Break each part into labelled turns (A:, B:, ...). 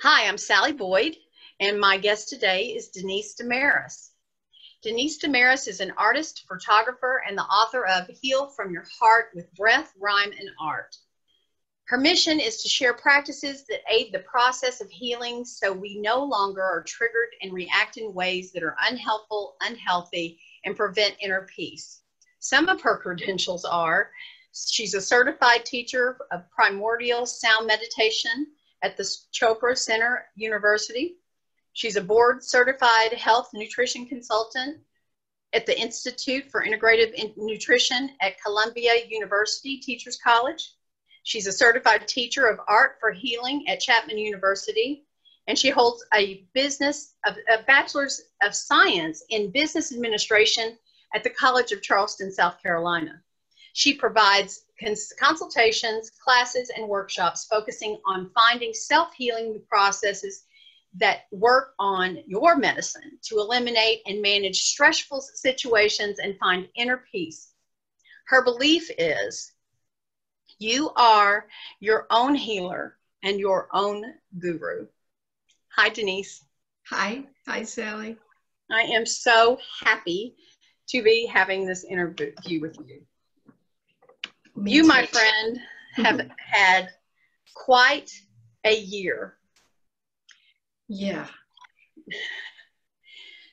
A: Hi, I'm Sally Boyd, and my guest today is Denise DeMares. Denise DeMares is an artist, photographer, and the author of Heal from Your Heart with Breath, Rhyme, and Art. Her mission is to share practices that aid the process of healing so we no longer are triggered and react in ways that are unhelpful, unhealthy, and prevent inner peace. Some of her credentials are she's a certified teacher of primordial sound meditation at the Chopra Center University. She's a board certified health nutrition consultant at the Institute for Integrative Nutrition at Columbia University Teachers College. She's a certified teacher of art for healing at Chapman University, and she holds a bachelor's of science in business administration at the College of Charleston, South Carolina. She provides consultations, classes, and workshops focusing on finding self-healing processes that work on your medicine to eliminate and manage stressful situations and find inner peace. Her belief is you are your own healer and your own guru. Hi, Denise.
B: Hi, Sally.
A: I am so happy to be having this interview with you. You, my friend, have had quite a year.
B: Yeah.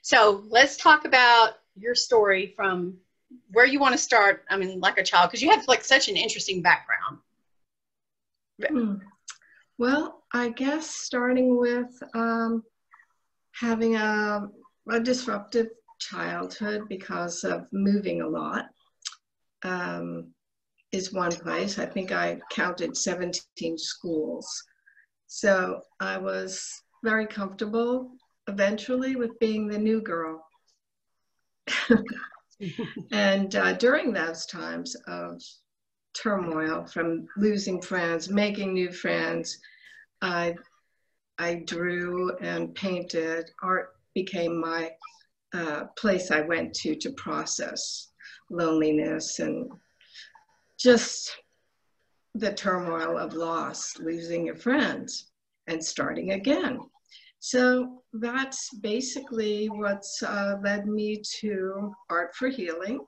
A: So let's talk about your story from where you want to start. I mean, like a child, because you have like such an interesting background.
B: Well, I guess starting with having a disruptive childhood because of moving a lot. Is one place. I think I counted 17 schools. So I was very comfortable eventually with being the new girl. And during those times of turmoil, from losing friends, making new friends, I drew and painted. Art became my place I went to process loneliness and just the turmoil of loss, losing your friends and starting again. So that's basically what's led me to Art for Healing,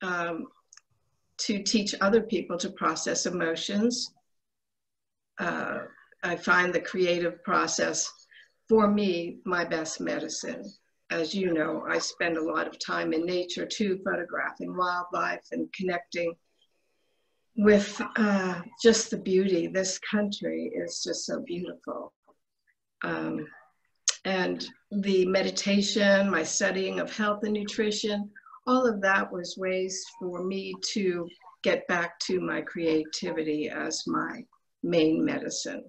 B: to teach other people to process emotions. I find the creative process, for me, my best medicine. As you know, I spend a lot of time in nature too, photographing wildlife and connecting with just the beauty. This country is just so beautiful. And the meditation, my studying of health and nutrition, all of that was ways for me to get back to my creativity as my main medicine.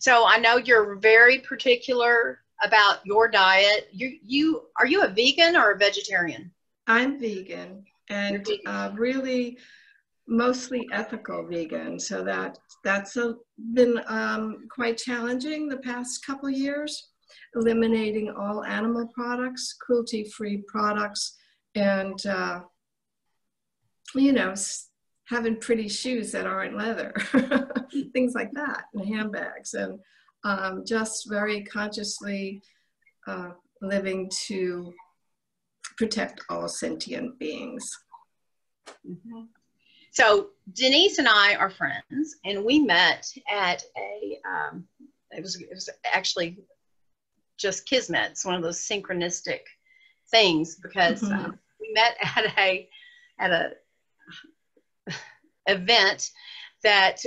A: So I know you're very particular about your diet. Are you a vegan or a vegetarian?
B: I'm vegan. And really mostly ethical vegan. So that's been quite challenging the past couple of years, eliminating all animal products, cruelty-free products, and, having pretty shoes that aren't leather, things like that, and handbags, and just very consciously living to protect all sentient beings.
A: Mm-hmm. So Denise and I are friends, and we met at it was actually just kismet. It's one of those synchronistic things because we met at a event that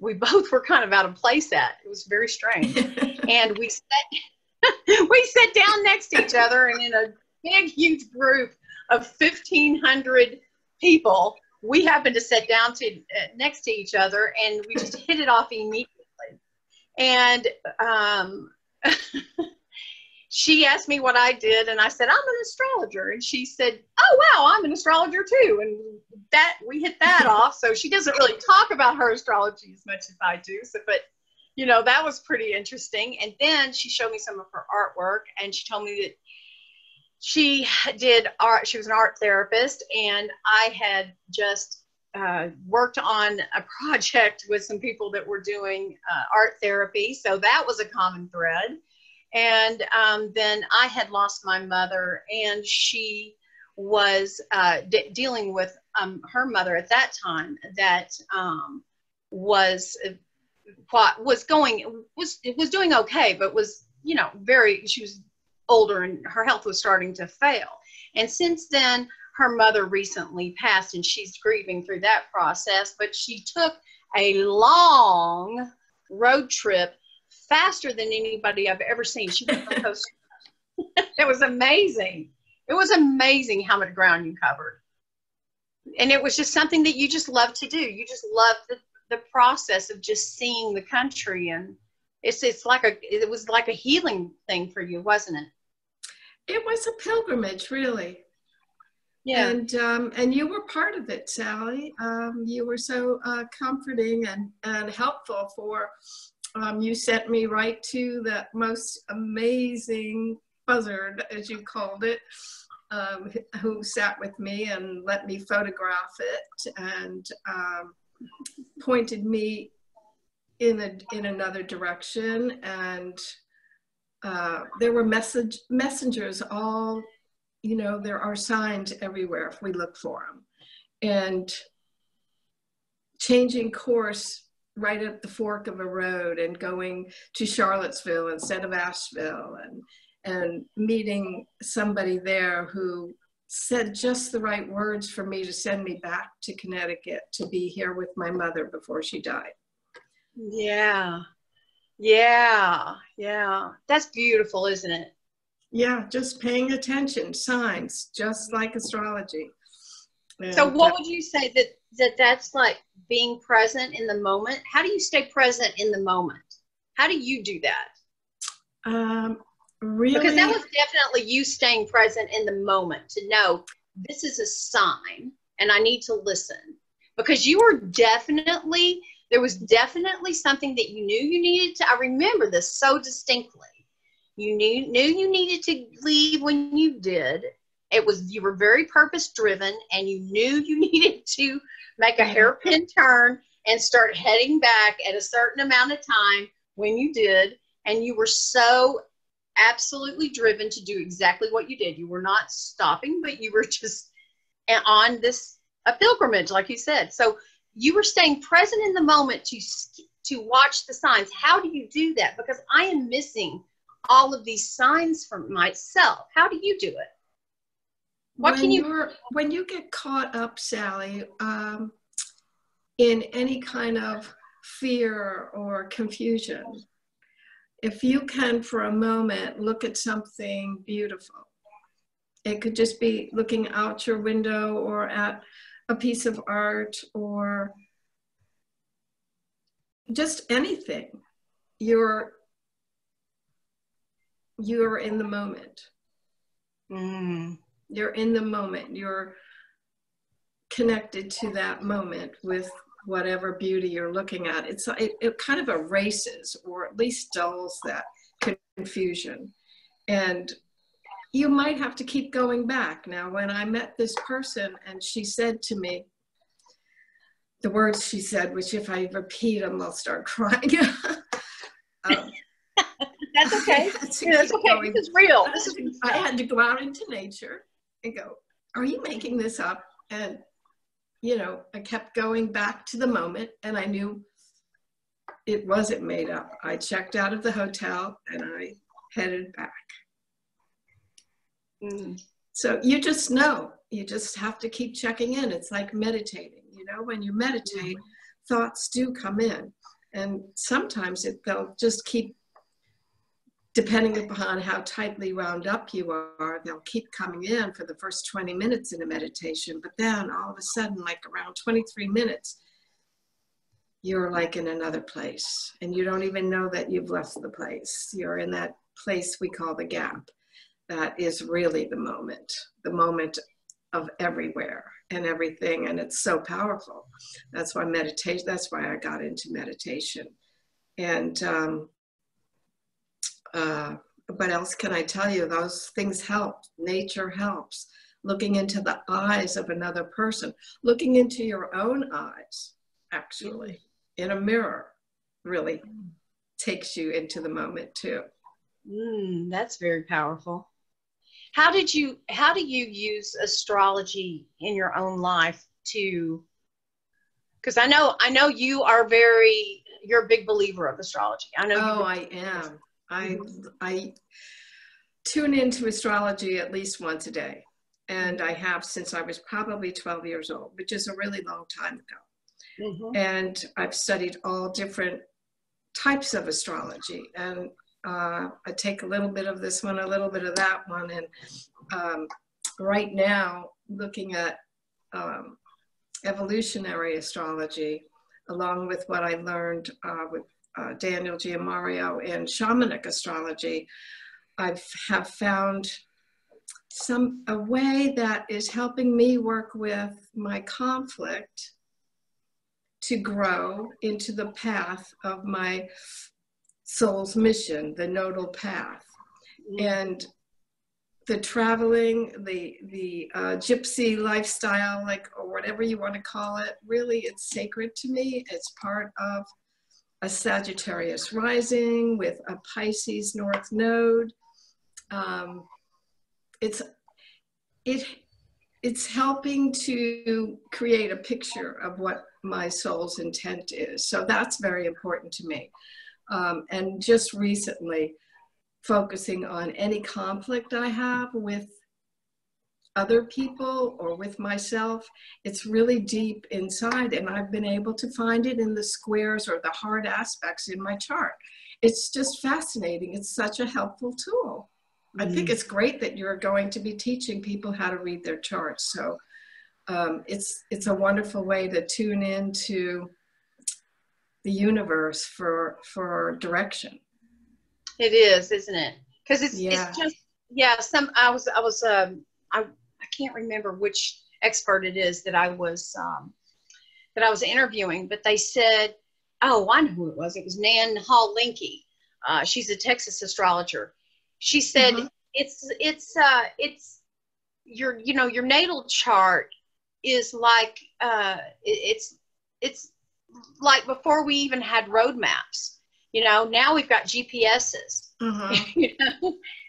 A: we both were kind of out of place at. It was very strange, and we sat down next to each other, and in a big, huge group of 1,500 people, we happened to sit down next to each other, and we just hit it off immediately. And she asked me what I did, and I said, I'm an astrologer. And she said, oh, wow, I'm an astrologer too. And that we hit that off. So she doesn't really talk about her astrology as much as I do. So, but that was pretty interesting. And then she showed me some of her artwork, and she told me that she did art. She was an art therapist, and I had just worked on a project with some people that were doing art therapy. So that was a common thread. And then I had lost my mother, and she was dealing with her mother at that time that was doing okay, but was, you know, she was older and her health was starting to fail. And since then, her mother recently passed, and she's grieving through that process. But she took a long road trip, faster than anybody I've ever seen. She went from coast to coast. It was amazing. It was amazing how much ground you covered. And it was just something that you just love to do. You just love the process of just seeing the country. And it was like a healing thing for you, wasn't it?
B: It was a pilgrimage, really.
A: Yeah.
B: And you were part of it, Sally. You were so comforting and helpful you sent me right to that most amazing buzzard, as you called it, who sat with me and let me photograph it and pointed me in another direction. And there were messengers all, you know, there are signs everywhere if we look for them. And changing course right at the fork of a road and going to Charlottesville instead of Asheville, and meeting somebody there who said just the right words for me to send me back to Connecticut to be here with my mother before she died.
A: Yeah. Yeah. Yeah. That's beautiful, isn't it?
B: Yeah, just paying attention, signs, just like astrology. And,
A: so what would you say that's like being present in the moment? How do you stay present in the moment? How do you do that?
B: Really?
A: Because that was definitely you staying present in the moment to know this is a sign and I need to listen. Because there was definitely something that you knew you needed to. I remember this so distinctly. You knew you needed to leave when you did. You were very purpose driven, and you knew you needed to make a hairpin turn and start heading back at a certain amount of time when you did. And you were so absolutely driven to do exactly what you did. You were not stopping, but you were just on a pilgrimage, like you said. So you were staying present in the moment to watch the signs. How do you do that? Because I am missing all of these signs for myself. How do you do it?
B: When you get caught up, Sally, in any kind of fear or confusion, if you can for a moment look at something beautiful, it could just be looking out your window or at a piece of art or just anything, you're in the moment. You're in the moment. You're connected to that moment with whatever beauty you're looking at. It kind of erases, or at least dulls, that confusion. And you might have to keep going back. Now, when I met this person and she said to me, the words she said, which if I repeat them, I'll start crying.
A: That's okay. That's okay. This is real.
B: I had to go out into nature and go, are you making this up? And, you know, I kept going back to the moment, and I knew it wasn't made up. I checked out of the hotel and I headed back. So you just know, you just have to keep checking in. It's like meditating. You know, when you meditate, thoughts do come in, and sometimes they'll just keep, depending upon how tightly wound up you are, they'll keep coming in for the first 20 minutes in a meditation. But then all of a sudden, like around 23 minutes, you're like in another place, and you don't even know that you've left the place. You're in that place we call the gap. That is really the moment of everywhere and everything. And it's so powerful. That's why I got into meditation. And what else can I tell you? Those things help. Nature helps. looking into the eyes of another person, looking into your own eyes, actually, in a mirror, really takes you into the moment too.
A: That's very powerful. How do you use astrology in your own life to, because I know you're a big believer of astrology. I know.
B: Oh, I am. I tune into astrology at least once a day. And I have since I was probably 12 years old, which is a really long time ago. And I've studied all different types of astrology. And I take a little bit of this one, a little bit of that one. And right now, looking at evolutionary astrology, along with what I learned with Daniel Giamario in shamanic astrology, I have found a way that is helping me work with my conflict to grow into the path of my soul's mission, the nodal path. And the traveling, the gypsy lifestyle, like, or whatever you want to call it, really it's sacred to me. It's part of a Sagittarius rising with a Pisces North Node. It's helping to create a picture of what my soul's intent is. So that's very important to me. And just recently, focusing on any conflict I have with other people or with myself, it's really deep inside, and I've been able to find it in the squares or the hard aspects in my chart. It's just fascinating. It's such a helpful tool. I think it's great that you're going to be teaching people how to read their charts. So it's a wonderful way to tune into the universe for direction.
A: It is, isn't it? Because it's just I can't remember which expert it is that I was interviewing, but they said, oh, I know who it was. It was Nan Hall Linky. She's a Texas astrologer. She said it's your natal chart is like it's like before we even had road maps. Now we've got GPSs.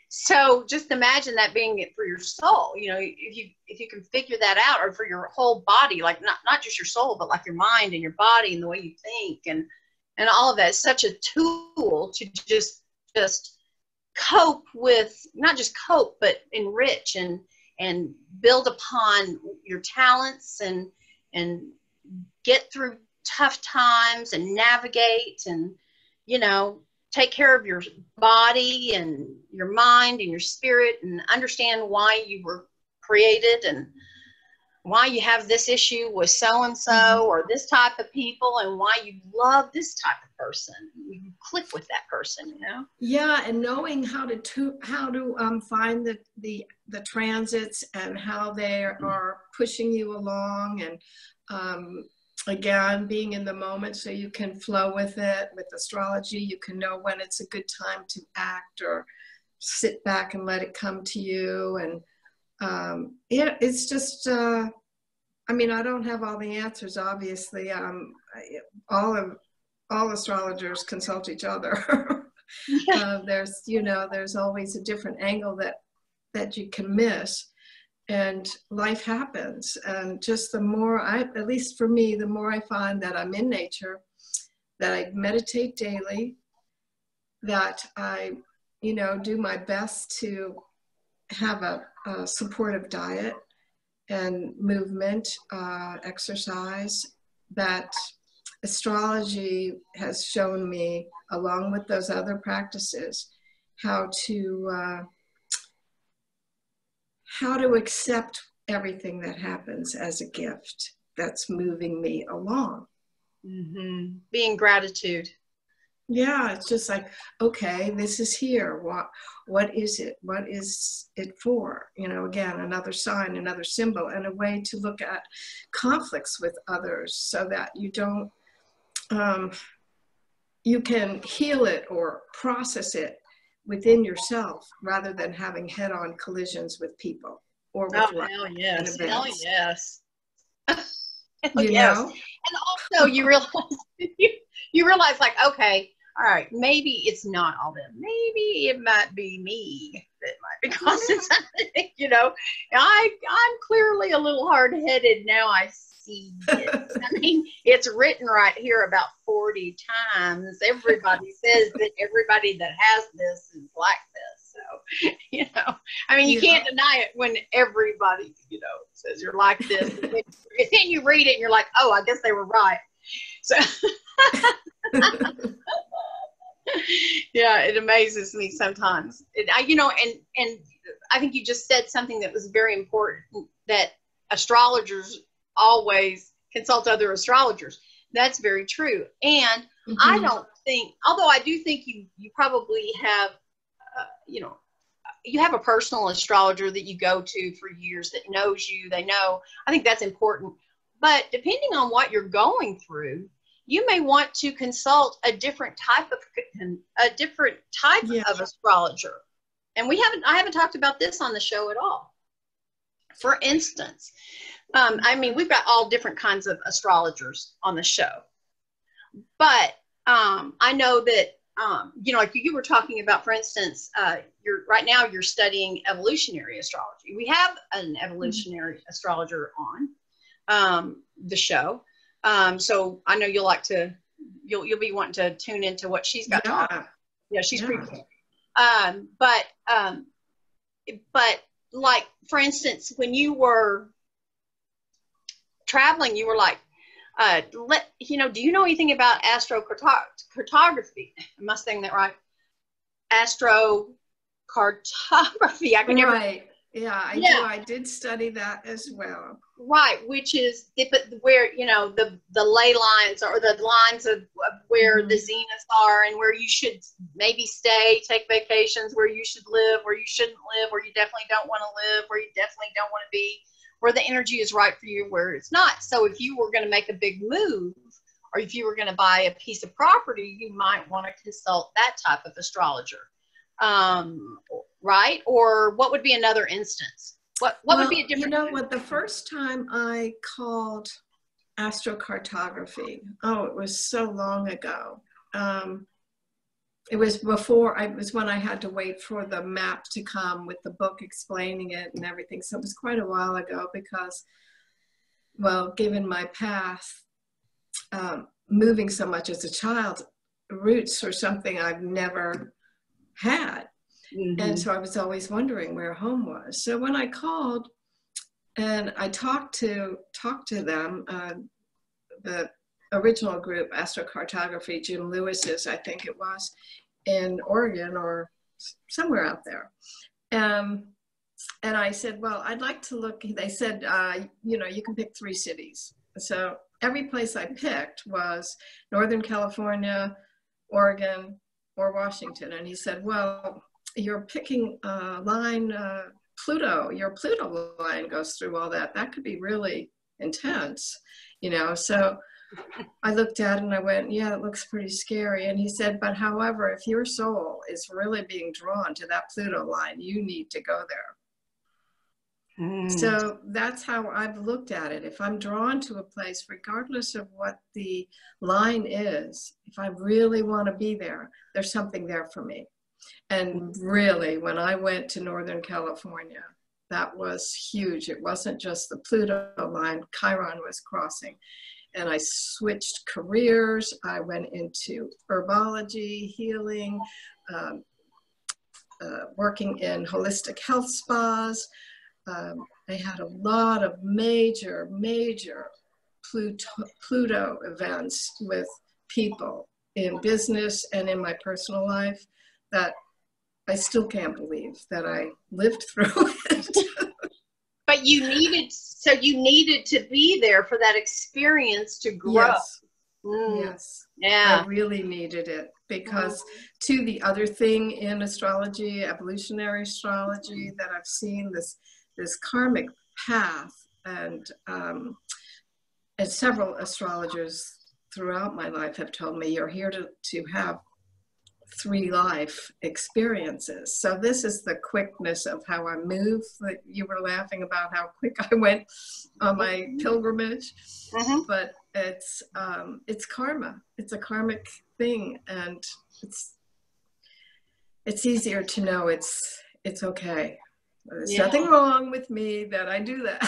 A: So just imagine that being it for your soul. If you can figure that out, or for your whole body, like not just your soul, but like your mind and your body and the way you think and all of that. It's such a tool to just cope with, not just cope, but enrich and build upon your talents and get through tough times and navigate and take care of your body and your mind and your spirit, and understand why you were created and why you have this issue with so-and-so or this type of people, and why you love this type of person. You click with that person,
B: Yeah, and knowing how to find the transits and how they are pushing you along, and again, being in the moment so you can flow with it. With astrology, you can know when it's a good time to act or sit back and let it come to you. And it's just, I don't have all the answers, obviously. All astrologers consult each other. There's always a different angle that you can miss. And life happens. And just the more at least for me, the more I find that I'm in nature, that I meditate daily, that I, do my best to have a supportive diet and movement, exercise, that astrology has shown me, along with those other practices, how to accept everything that happens as a gift that's moving me along.
A: Being gratitude.
B: Yeah, it's just like, okay, this is here. What is it? What is it for? Again, another sign, another symbol, and a way to look at conflicts with others so that you don't, you can heal it or process it within yourself rather than having head-on collisions with people or with
A: Oh,
B: life
A: hell
B: and
A: yes. Hell
B: events.
A: yes. Hell
B: You
A: yes.
B: know?
A: And also you realize, you realize like, okay, all right, maybe it's not all them. Maybe it might be me that might be causing something, you know. I'm clearly a little hard-headed now. I see it. I mean, it's written right here about 40 times. Everybody says that everybody that has this is like this. So, you know, I mean, you can't deny it when everybody, you know, says you're like this. And then you read it and you're like, oh, I guess they were right. So, yeah, it amazes me sometimes. You know, and I think you just said something that was very important, that astrologers always consult other astrologers. That's very true. And I don't think, although I do think you probably have, you know, you have a personal astrologer that you go to for years that knows you, they know. I think that's important. But depending on what you're going through, you may want to consult a different type of astrologer. And I haven't talked about this on the show at all. For instance, I mean, we've got all different kinds of astrologers on the show. But I know that, you know, like you were talking about, for instance, right now you're studying evolutionary astrology. We have an evolutionary astrologer on the show. So I know you'll be wanting to tune into what she's got to offer. Yeah, she's pretty cool. But like, for instance, when you were traveling, you were like, you know, do you know anything about astrocartography? Am I saying that right? Astrocartography. I can never.
B: Right. Yeah, I do. I did study that as well.
A: Right, which is where, you know, the ley lines, or the lines of where the zeniths are, and where you should maybe stay, take vacations, where you should live, where you shouldn't live, where you definitely don't want to live, where you definitely don't want to be, where the energy is right for you, where it's not. So if you were going to make a big move, or if you were going to buy a piece of property, you might want to consult that type of astrologer. Right? Or what would be another instance? What would be a different?
B: You know what? The first time I called astrocartography, it was so long ago. It was when I had to wait for the map to come with the book explaining it and everything. So it was quite a while ago because, well, given my path, moving so much as a child, roots are something I've never had. And so I was always wondering where home was. So when I called and I talked to them, the original group, Astrocartography, Jim Lewis's, I think it was, in Oregon or somewhere out there. And I said, well, I'd like to look. They said, you know, you can pick 3 cities. So every place I picked was Northern California, Oregon, or Washington. And he said, well, you're picking a line, Pluto, your Pluto line goes through all that. That could be really intense, you know. So I looked at it and I went, yeah, it looks pretty scary. And he said, but however, if your soul is really being drawn to that Pluto line, you need to go there. So that's how I've looked at it. If I'm drawn to a place, regardless of what the line is, if I really want to be there, there's something there for me. And really, when I went to Northern California, that was huge. It wasn't just the Pluto line, Chiron was crossing. And I switched careers. I went into herbology, healing, working in holistic health spas. I had a lot of major Pluto events with people in business and in my personal life that I still can't believe that I lived through it.
A: But you needed to be there for that experience to grow.
B: Yes. Yes. Yeah. I really needed it because to the other thing in astrology, evolutionary astrology, that I've seen this karmic path, and several astrologers throughout my life have told me, you're here to have 3 life experiences. So this is the quickness of how I move. That you were laughing about how quick I went on my pilgrimage, but it's karma. It's a karmic thing, and it's easier to know it's okay. There's nothing wrong with me that I do that.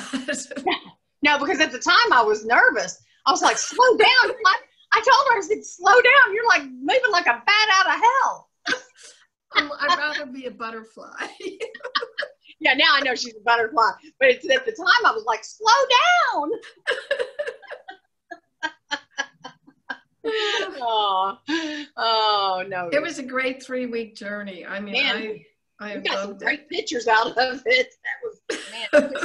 A: No, because at the time I was nervous. I was like, slow down. I told her, I said, slow down. You're like moving like a bat out of hell.
B: I'd rather be a butterfly.
A: Yeah, now I know she's a butterfly. But at the time I was like, slow down. Oh, no.
B: It was a great 3-week journey. I mean,
A: man,
B: I
A: got some
B: loved
A: great pictures out of it. That was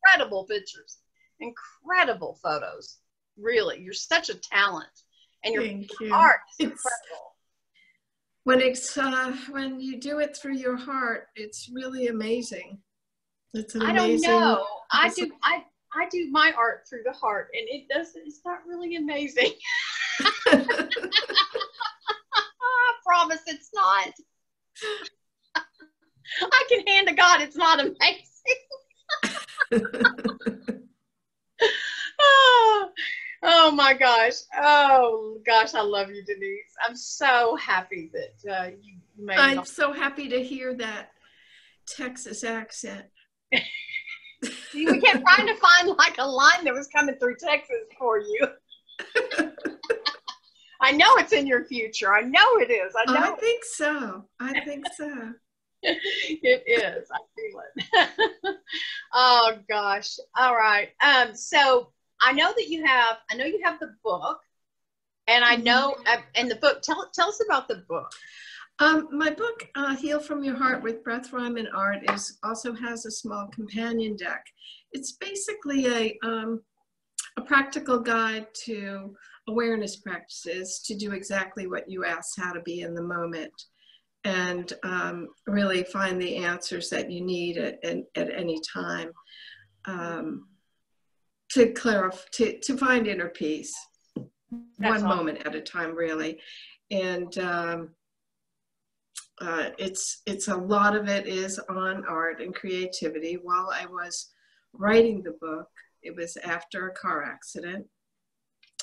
A: incredible pictures. Incredible photos. Really, you're such a talent, and your art is incredible.
B: When you do it through your heart, it's really amazing. It's an amazing.
A: I don't know. I do my art through the heart, and it's not really amazing. I promise it's not. I can hand to God it's not amazing. Oh my gosh. Oh gosh, I love you, Denise. I'm so happy that you made it.
B: I'm so happy to hear that Texas accent.
A: See, we kept trying to find like a line that was coming through Texas for you. I know it's in your future. I know it is. I
B: think so.
A: It is. I feel it. Oh gosh. All right. So I know you have the book, and I know, and the book, tell us about the book.
B: My book, Heal from Your Heart with Breath, Rhyme, and Art, also has a small companion deck. It's basically a practical guide to awareness practices to do exactly what you asked, how to be in the moment, and really find the answers that you need at any time. To clarify, to find inner peace. That's one moment at a time, really. And it's a lot of it is on art and creativity. While I was writing the book, it was after a car accident,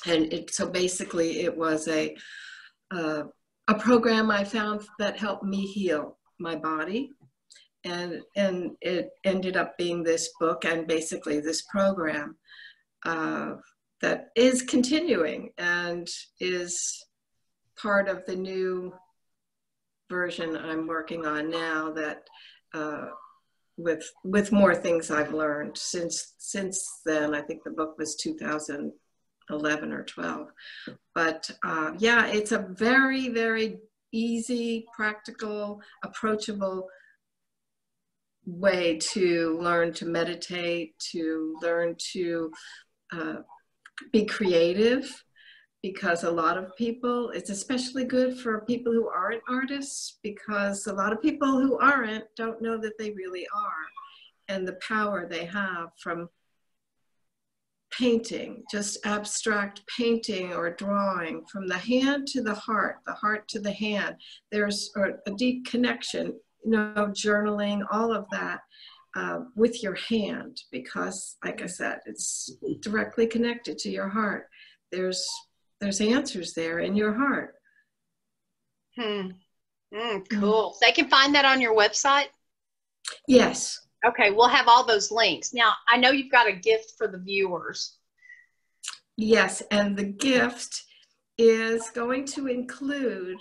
B: and so basically it was a program I found that helped me heal my body. And it ended up being this book and basically this program that is continuing and is part of the new version I'm working on now, that with more things I've learned since then. I think the book was 2011 or 12. But yeah, it's a very, very easy, practical, approachable way to learn to meditate, to learn to be creative, because a lot of people, it's especially good for people who aren't artists, because a lot of people who aren't don't know that they really are, and the power they have from painting, just abstract painting or drawing, from the hand to the heart to the hand. There's a deep connection, journaling, all of that with your hand, because like I said, it's directly connected to your heart. There's answers there in your heart.
A: Cool. So they can find that on your website?
B: Yes.
A: Okay, we'll have all those links. Now, I know you've got a gift for the viewers.
B: Yes, and the gift is going to include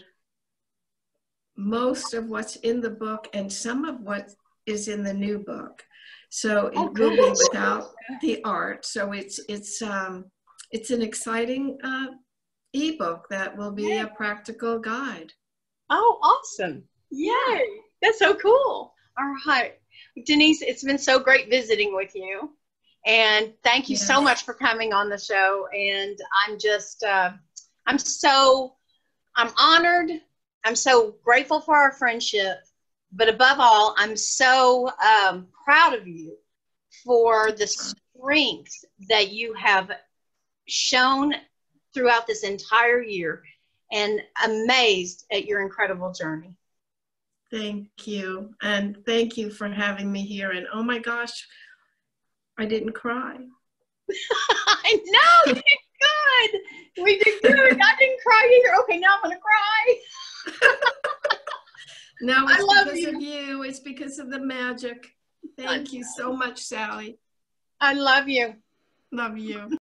B: most of what's in the book and some of what is in the new book. So it will be without the art. So it's an exciting ebook that will be a practical guide.
A: Oh, awesome. Yay. That's so cool. All right. Denise, it's been so great visiting with you. And thank you so much for coming on the show. And I'm just, I'm honored. I'm so grateful for our friendship. But above all, I'm so proud of you for the strength that you have shown throughout this entire year. and amazed at your incredible journey.
B: Thank you. And thank you for having me here. And oh my gosh, I didn't cry.
A: I know, you did good. We did good. I didn't cry either. Okay, now I'm going to cry.
B: No, it's because of you. It's because of the magic. Thank you so much, Sally.
A: I love you.
B: Love you.